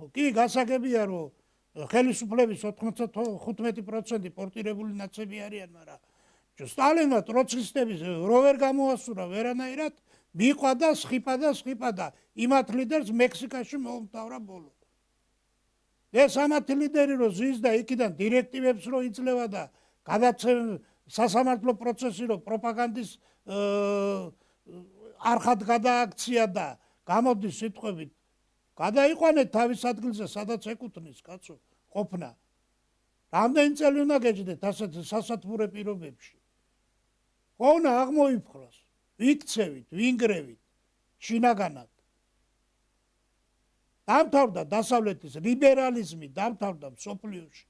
კი, გასაგებია, რომ ხელისუფლების 95% პორტირებული ნაცები არიან, მაგრამ სტალინმა ტროცკისტების რო ვერ გამოასურა ვერანაირად, მიყვა და სხიპა და იმათ ლიდერს მექსიკაში მოუმთავრა ბოლო. ეს ამათი ლიდერი რო ზის და იქიდან დირექტივებს რო იძლევა და სასამართლო პროცესი რო პროპაგანდის არხად გადააქცია და გამოდის სიტყვებით გადაიყვანეთ თავის ადგილზე, სადაც ეკუთვნის კაცო ყოფნა. რამდენი წელი უნდა გეჯდეთ ასეთ სასათბურე პირობებში? ხო უნდა აღმოიფხვრას, ვიქცევით, ვინგრევით, შინაგანად. დამთავრდა დასავლეთის ლიბერალიზმი, დამთავრდა მსოფლიოში.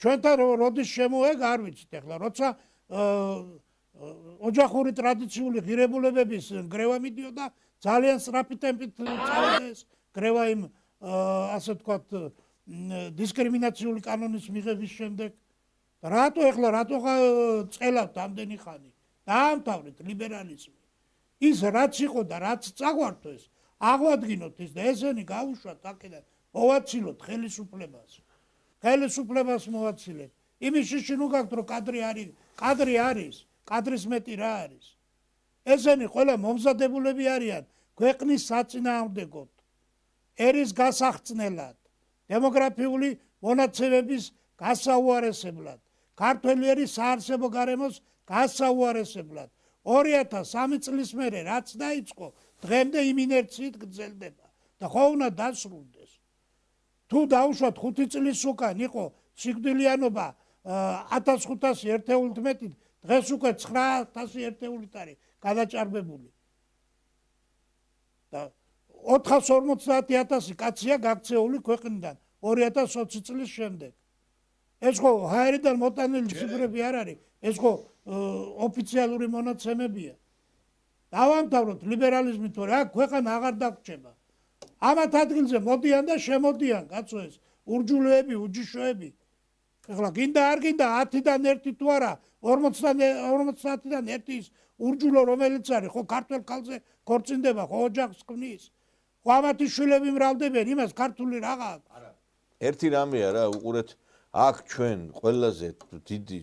ჩვენთან როდის შემოეგ არ ვიცით ახლა, როცა ოჯახური ტრადიციული ღირებულებების გრევა მიდიოდა, ძალიან სწრაფი ტემპით წავიდა ეს გრევა იმ ასე ვთქვათ დისკრიმინაციული კანონის მიღების შემდეგ. რატო წელავთ ამდენი ხანი? დაამთავრეთ ლიბერალიზმი. ის რაც იყო და რაც წაგვართვეს, აღვადგინოთ ის და ესენი გაუშვათ აქედან, მოვაცილოთ ხელისუფლებას. ხელისუფლებას მოვაცილეთ. იმის შიშინ უგაქვთ, რომ კადრი არის, კადრის მეტი რა არის. ესენი ყველა მომზადებულები არიან ქვეყნის საწინააღმდეგოდ, ერის გასახცნელად, დემოგრაფიული მონაცემების გასაუარესებლად, ქართველი ერის საარსებო გარემოს გასაუარესებლად. 2003 წლის მერე რაც დაიწყო, დღემდე იმ ინერციით გრძელდება და ხო უნდა დასრულდეს. თუ დაუშვათ 5 წლის უკან იყო სიკვდილიანობა 1500 ერთეულით მეტი, დღეს უკვე 9000 ერთეულით არის გადაჭარბებული. და 450,000 კაცია გაქცეული ქვეყნიდან 2020 წლის შემდეგ. ეს ხო ჰაერიდან მოტანილი ციფრები არ არის, ეს ხო ოფიციალური მონაცემებია. დავამთავროთ ლიბერალიზმი, თორე აქ ქვეყანა აღარ დაგვრჩება. ამათ ადგილზე მოდიან და შემოდიან, კაცო ეს ურჯულოები, უჯიშოები. ეხლა გინდა არ გინდა 10-დან 1 თუ არა, 50-დან 1 ის ურჯულო რომელიც არის, ხო ქართველ ქალზე ქორწინდება, ხო ოჯახს ქმნის. ხო ამათი შვილები მრავლდებიან, იმას ქართული რაღა აქვს. ერთი რამეა რა, უყურეთ, აქ ჩვენ ყველაზე დიდი